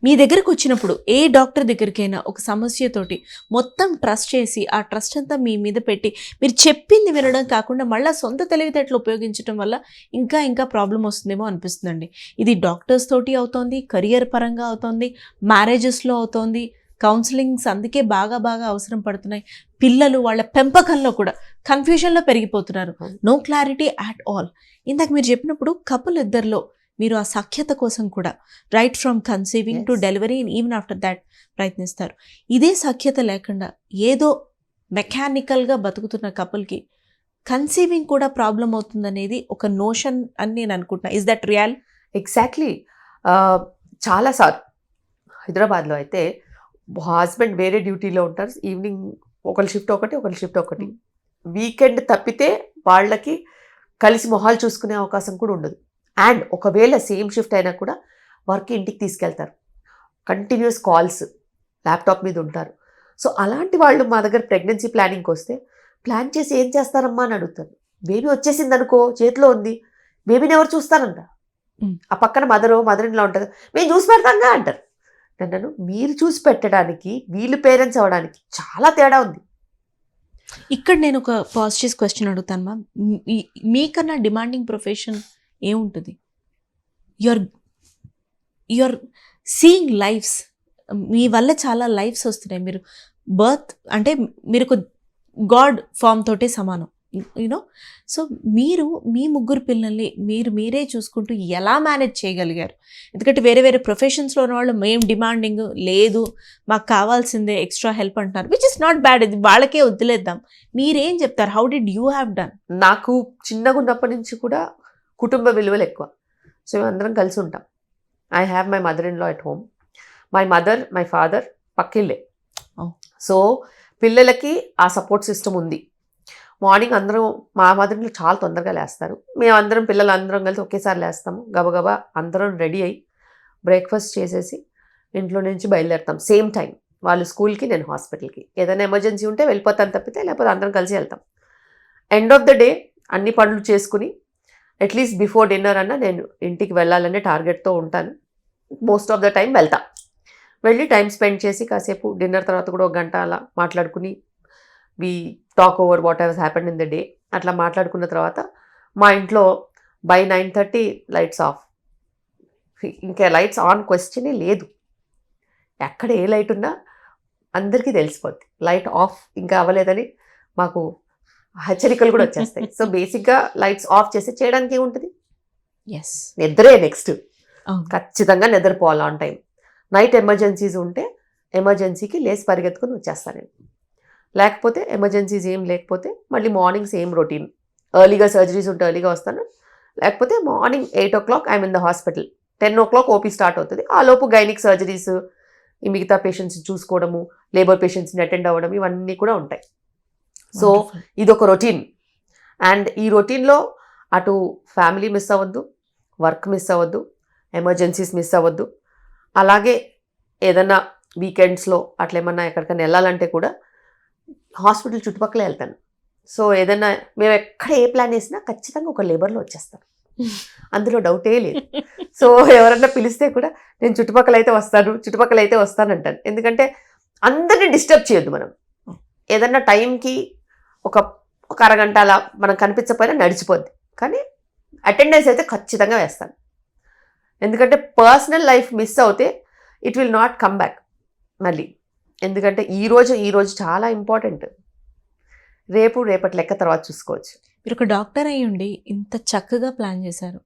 మీ దగ్గరకు వచ్చినప్పుడు ఏ డాక్టర్ దగ్గరికైనా ఒక సమస్యతోటి మొత్తం ట్రస్ట్ చేసి ఆ ట్రస్ట్ అంతా మీ మీద పెట్టి మీరు చెప్పింది వినడం కాకుండా మళ్ళీ సొంత తెలివితేటలు ఉపయోగించడం వల్ల ఇంకా ఇంకా ప్రాబ్లం వస్తుందేమో అనిపిస్తుందండి. ఇది డాక్టర్స్ తోటి అవుతోంది, కెరియర్ పరంగా అవుతోంది, మ్యారేజెస్లో అవుతోంది, కౌన్సిలింగ్స్ అందుకే బాగా బాగా అవసరం పడుతున్నాయి. పిల్లలు వాళ్ళ పెంపకంలో కూడా కన్ఫ్యూజన్లో పెరిగిపోతున్నారు. No clarity at all. ఇందాక మీరు చెప్పినప్పుడు కపుల్ ఇద్దరిలో మీరు ఆ సఖ్యత కోసం కూడా right from conceiving to delivery and even after that ప్రయత్నిస్తారు. ఇదే సఖ్యత లేకుండా ఏదో మెకానికల్గా బతుకుతున్న కపుల్కి కన్సీవింగ్ కూడా ప్రాబ్లం అవుతుందనేది ఒక నోషన్ అని నేను అనుకుంటున్నా. Is that real? ఎగ్జాక్ట్లీ. చాలాసార్లు హైదరాబాద్లో అయితే హస్బెండ్ వేరే డ్యూటీలో ఉంటారు, ఈవినింగ్ ఒకరి షిఫ్ట్ ఒకటి. వీకెండ్ తప్పితే వాళ్ళకి కలిసి మొహాలు చూసుకునే అవకాశం కూడా ఉండదు. అండ్ ఒకవేళ సేమ్ షిఫ్ట్ అయినా కూడా వర్క్ ఇంటికి తీసుకెళ్తారు, కంటిన్యూస్ కాల్స్ ల్యాప్టాప్ మీద ఉంటారు. సో అలాంటి వాళ్ళు మా దగ్గర ప్రెగ్నెన్సీ ప్లానింగ్కి వస్తే ప్లాన్ చేసి ఏం చేస్తారమ్మా అని అడుగుతారు. బేబీ వచ్చేసింది అనుకో, చేతిలో ఉంది, బేబీని ఎవరు చూస్తారంట. ఆ పక్కన మదర్ ఇన్లా ఉంటుంది, మేము చూసి పెడతాంగా అంటారు. నన్ను మీరు చూసి పెట్టడానికి వీళ్ళు పేరెంట్స్ అవ్వడానికి చాలా తేడా ఉంది. ఇక్కడ నేను ఒక పాజిటివ్ క్వశ్చన్ అడుగుతాను మ్యామ్. మీకన్నా డిమాండింగ్ ప్రొఫెషన్ ఏముంటుంది? యుర్ సీయింగ్ లైఫ్స్, మీ వల్ల చాలా లైఫ్స్ వస్తున్నాయి. మీరు బర్త్ అంటే మీరు ఒక గాడ్ ఫామ్ తోటే సమానం, యూనో. సో మీరు మీ ముగ్గురు పిల్లల్ని మీరే చూసుకుంటూ ఎలా మేనేజ్ చేయగలిగారు? ఎందుకంటే వేరే వేరే ప్రొఫెషన్స్లో ఉన్న వాళ్ళు మేము డిమాండింగ్ లేదు, మాకు కావాల్సిందే ఎక్స్ట్రా హెల్ప్ అంటున్నారు, విచ్ ఇస్ నాట్ బ్యాడ్. ఇది వాళ్ళకే వదిలేద్దాం. మీరేం చెప్తారు? How did you have done? నాకు చిన్నగా ఉన్నప్పటి నుంచి కూడా కుటుంబ విలువలు ఎక్కువ. సో మేమందరం కలిసి ఉంటాం. I have my mother in law at home. My mother, my father పక్కిళ్ళే. సో పిల్లలకి ఆ సపోర్ట్ సిస్టమ్ ఉంది. మార్నింగ్ అందరం, మా మదర్ ఇన్లా చాలా తొందరగా లేస్తారు. మేమందరం పిల్లలందరం కలిసి ఒకేసారి లేస్తాము. గబగబా అందరం రెడీ అయ్యి బ్రేక్ఫాస్ట్ చేసేసి ఇంట్లో నుంచి బయలుదేరుతాం సేమ్ టైం. వాళ్ళు స్కూల్కి, నేను హాస్పిటల్కి. ఏదైనా ఎమర్జెన్సీ ఉంటే వెళ్ళిపోతాను తప్పితే, లేకపోతే అందరం కలిసి వెళ్తాం. ఎండ్ ఆఫ్ ద డే అన్ని పనులు చేసుకుని అట్లీస్ట్ బిఫోర్ డిన్నర్ అన్నా నేను ఇంటికి వెళ్ళాలనే టార్గెట్తో ఉంటాను. మోస్ట్ ఆఫ్ ద టైం వెళ్తా. వెళ్ళి టైం స్పెండ్ చేసి కాసేపు డిన్నర్ తర్వాత కూడా 1 గంట అలా మాట్లాడుకుని we talk over whatever happened in the day. అట్లా మాట్లాడుకున్న తర్వాత మా ఇంట్లో బై 9:30 లైట్స్ ఆఫ్. ఇంకా లైట్స్ ఆన్ క్వశ్చనే లేదు. ఎక్కడ ఏ లైట్ ఉన్నా అందరికీ తెలిసిపోద్ది. లైట్ ఆఫ్ ఇంకా అవ్వలేదని మాకు హెచ్చరికలు కూడా వచ్చేస్తాయి. సో బేసిక్గా లైట్స్ ఆఫ్ చేసి చేయడానికి ఏముంటుంది? ఎస్, నిద్రే నెక్స్ట్. ఖచ్చితంగా నిద్రపోవాలి ఆన్ టైం. నైట్ ఎమర్జెన్సీస్ ఉంటే ఎమర్జెన్సీకి లేసి పరిగెత్తుకుని వచ్చేస్తాను నేను. లేకపోతే ఎమర్జెన్సీస్ ఏం లేకపోతే మళ్ళీ మార్నింగ్ సేమ్ రొటీన్. ఎర్లీగా సర్జరీస్ ఉంటే ఎర్లీగా వస్తాను, లేకపోతే morning 8 o'clock I'm in the hospital. 10 o'clock OP start అవుతుంది. ఆ లోపు గైనిక్ సర్జరీస్, ఈ మిగతా పేషెంట్స్ని చూసుకోవడము, లేబర్ పేషెంట్స్ని అటెండ్ అవ్వడం, ఇవన్నీ కూడా ఉంటాయి. సో ఇదొక రొటీన్. అండ్ ఈ రొటీన్లో అటు ఫ్యామిలీ మిస్ అవ్వద్దు, వర్క్ మిస్ అవ్వద్దు, ఎమర్జెన్సీస్ మిస్ అవ్వద్దు. అలాగే ఏదన్నా వీకెండ్స్లో అట్లా ఏమన్నా ఎక్కడికైనా వెళ్ళాలంటే కూడా హాస్పిటల్ చుట్టుపక్కలే వెళ్తాను. సో ఏదన్నా మేము ఎక్కడ ఏ ప్లాన్ వేసినా ఖచ్చితంగా ఒక లేబర్లో వచ్చేస్తాను, అందులో డౌటే లేదు. సో ఎవరన్నా పిలిస్తే కూడా నేను చుట్టుపక్కల అయితే వస్తానంటాను. ఎందుకంటే అందరినీ డిస్టర్బ్ చేయొద్దు మనం. ఏదన్నా టైంకి ఒక అరగంట అలా మనం కనిపించకపోయినా నడిచిపోద్ది, కానీ అటెండెన్స్ అయితే ఖచ్చితంగా వేస్తాను. ఎందుకంటే పర్సనల్ లైఫ్ మిస్ అవుతే it will not come back మళ్ళీ. ఎందుకంటే ఈరోజు చాలా ఇంపార్టెంట్. రేపటి లెక్క తర్వాత చూసుకోవచ్చు. మీరు ఒక డాక్టర్ అయ్యి ఉండి ఇంత చక్కగా ప్లాన్ చేశారు.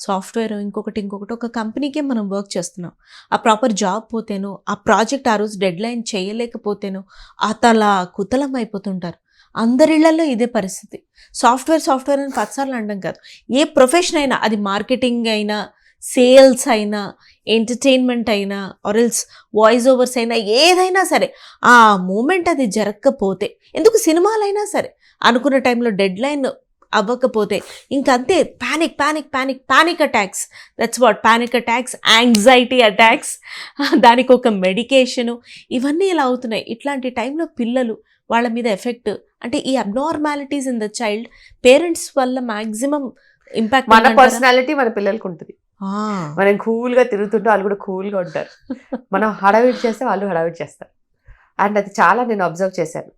సాఫ్ట్వేర్ ఇంకొకటి ఒక కంపెనీకే మనం వర్క్ చేస్తున్నాం. ఆ ప్రాపర్ జాబ్ పోతేనో, ఆ ప్రాజెక్ట్ ఆ రోజు డెడ్ లైన్ చేయలేకపోతేనో కుతలం అయిపోతుంటారు. అందరిళ్లలో ఇదే పరిస్థితి. సాఫ్ట్వేర్ అని 10 సార్లు అనడం కాదు, ఏ ప్రొఫెషన్ అయినా, అది మార్కెటింగ్ అయినా, సేల్స్ అయినా, ఎంటర్టైన్మెంట్ అయినా, ఆర్ఎల్స్ వాయిస్ ఓవర్స్ అయినా, ఏదైనా సరే ఆ మూమెంట్ అది జరగకపోతే, ఎందుకు సినిమాలైనా సరే అనుకున్న టైంలో డెడ్ లైన్ అవ్వకపోతే ఇంకంతే panic attacks. That's what panic attacks, anxiety attacks, దానికి ఒక మెడికేషను, ఇవన్నీ ఇలా అవుతున్నాయి. ఇట్లాంటి టైంలో పిల్లలు వాళ్ళ మీద ఎఫెక్ట్ అంటే ఈ abnormalities in the child parents వల్ల మ్యాక్సిమం ఇంపాక్ట్. మన పర్సనాలిటీ మన పిల్లలకి ఉంటుంది. మనం కూల్గా తిరుగుతుంటే వాళ్ళు కూడా కూల్గా ఉంటారు. మనం హడావిడి చేస్తే వాళ్ళు హడావిడి చేస్తారు. అండ్ అది చాలా నేను అబ్జర్వ్ చేశాను.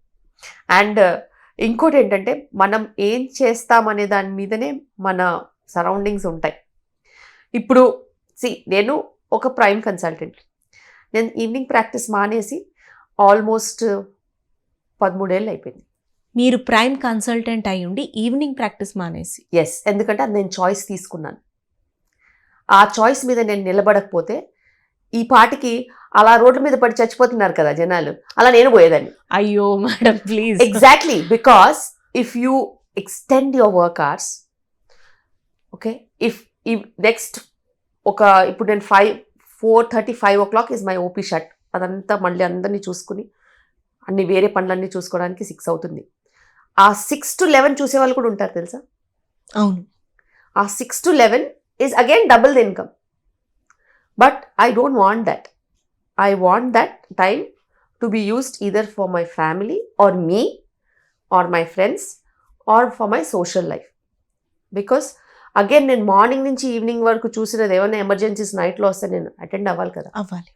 అండ్ ఇంకోటి ఏంటంటే మనం ఏం చేస్తామనే దాని మీదనే మన సరౌండింగ్స్ ఉంటాయి. ఇప్పుడు నేను ఒక ప్రైమ్ కన్సల్టెంట్. నేను ఈవినింగ్ ప్రాక్టీస్ మానేసి ఆల్మోస్ట్ 13 ఏళ్ళు అయిపోయింది. మీరు ప్రైమ్ కన్సల్టెంట్ అయి ఉండి ఈవినింగ్ ప్రాక్టీస్ మానేసి. ఎస్, ఎందుకంటే అది నేను చాయిస్ తీసుకున్నాను. ఆ చాయిస్ మీద నేను నిలబడకపోతే ఈ పాటికి అలా రోడ్ల మీద పడి చచ్చిపోతున్నారు కదా జనాలు, అలా నేను పోయేదాన్ని. అయ్యో madam please. Exactly, because if you extend your work hours, okay, if next ఇప్పుడు నేను 4:30 5 o'clock is my OP shut. అదంతా మళ్ళీ అందరినీ చూసుకుని అన్ని వేరే పనులన్నీ చూసుకోవడానికి 6 అవుతుంది. ఆ 6 to 11 చూసే వాళ్ళు కూడా ఉంటారు తెలుసా. అవును. ఆ 6 to 11 is again double the income. But I don't want that. I want that time to be used either for my family or me or my friends or for my social life. Because again నేను morning నుంచి evening వరకు చూసినది ఏమైనా emergencies నైట్లో వస్తే నేను attend అవ్వాలి కదా. అవ్వాలి.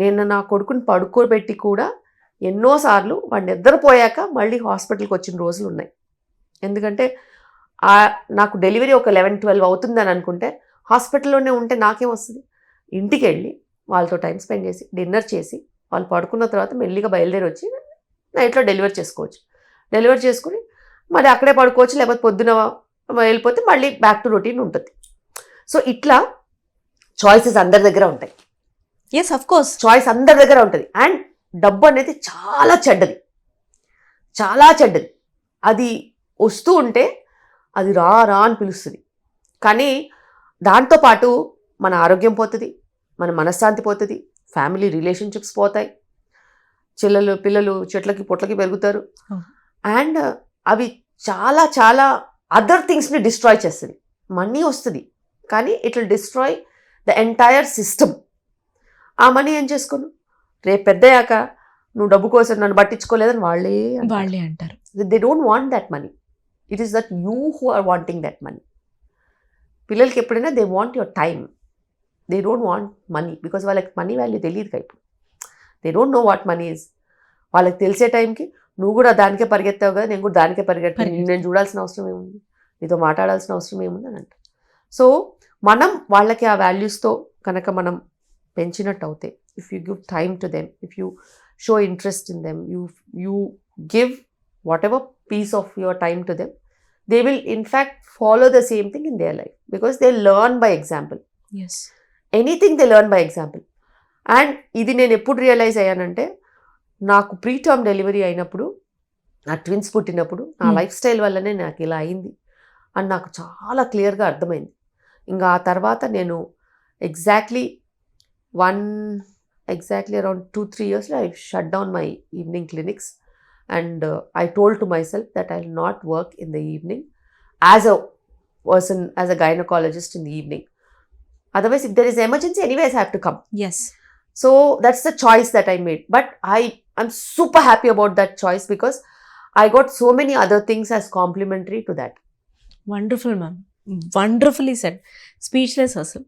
నేను నా కొడుకుని పడుకోబెట్టి కూడా ఎన్నోసార్లు వాడు నిద్రపోయాక మళ్ళీ హాస్పిటల్కి వచ్చిన రోజులు ఉన్నాయి. ఎందుకంటే నాకు డెలివరీ ఒక 11-12 అవుతుందని అనుకుంటే హాస్పిటల్లోనే ఉంటే నాకేం వస్తుంది. ఇంటికి వెళ్ళి వాళ్ళతో టైం స్పెండ్ చేసి డిన్నర్ చేసి వాళ్ళు పడుకున్న తర్వాత మెల్లిగా బయలుదేరి వచ్చి నైట్లో డెలివరీ చేసుకోవచ్చు. డెలివరీ చేసుకుని మరి అక్కడే పడుకోవచ్చు, లేకపోతే పొద్దున వెళ్ళిపోతే మళ్ళీ బ్యాక్ టు రొటీన్ ఉంటుంది. సో ఇట్లా చాయిసెస్ అందరి దగ్గర ఉంటాయి. ఎస్ ఆఫ్ కోర్స్, చాయిస్ అందరి దగ్గర ఉంటుంది. అండ్ డబ్బు అనేది చాలా చెడ్డది, చాలా చెడ్డది. అది వస్తూ ఉంటే అది రా అని పిలుస్తుంది. కానీ దాంతోపాటు మన ఆరోగ్యం పోతుంది, మన మనశ్శాంతి పోతుంది, ఫ్యామిలీ రిలేషన్షిప్స్ పోతాయి, పిల్లలు చెట్లకి పొట్లకి పెరుగుతారు. అండ్ అవి చాలా చాలా అదర్ థింగ్స్ని డిస్ట్రాయ్ చేస్తుంది. మనీ వస్తుంది కానీ it will destroy the entire system. ఆ మనీ ఏం చేసుకోను, రేపు పెద్దయ్యాక నువ్వు డబ్బు కోసం నన్ను పట్టించుకోలేదని వాళ్ళే అంటారు. They don't want that money. It is that you who are wanting that money. పిల్లలకి ఎప్పుడైనా they want your time, they don't want money. Because వాళ్ళకి మనీ వాల్యూ తెలియదు కదా ఇప్పుడు. They don't know what money is. వాళ్ళకి తెలిసే టైంకి నువ్వు కూడా దానికే పరిగెత్తావు కదా, నేను కూడా దానికే పరిగెత్తాను, నేను చూడాల్సిన అవసరం ఏముంది, నీతో మాట్లాడాల్సిన అవసరం ఏముంది అని అంట. సో మనం వాళ్ళకి ఆ వాల్యూస్తో కనుక మనం పెంచినట్టు అవుతే, if you give time to them, if you show interest in them, you give whatever piece of your time to them, they will in fact follow the same thing in their life because they learn by example. Yes, anything they learn by example. And ఇది నేను ఎప్పుడు realise అయ్యానంటే, నాకు preterm delivery అయినప్పుడు, నా twins పుట్టినప్పుడు నా life style వల్లనే నాకు ఇలా అయింది అని నాకు చాలా క్లియర్గా అర్థమైంది. ఇంకా ఆ తర్వాత నేను exactly around 2-3 years I shut down my evening clinics. And I told to myself that I will not work in the evening as a person, as a gynecologist in the evening. Otherwise, if there is emergency, anyways I have to come. Yes. So that's the choice that I made. But I'm super happy about that choice because I got so many other things as complementary to that. Wonderful, ma'am. Wonderfully said. Speechless అసలు.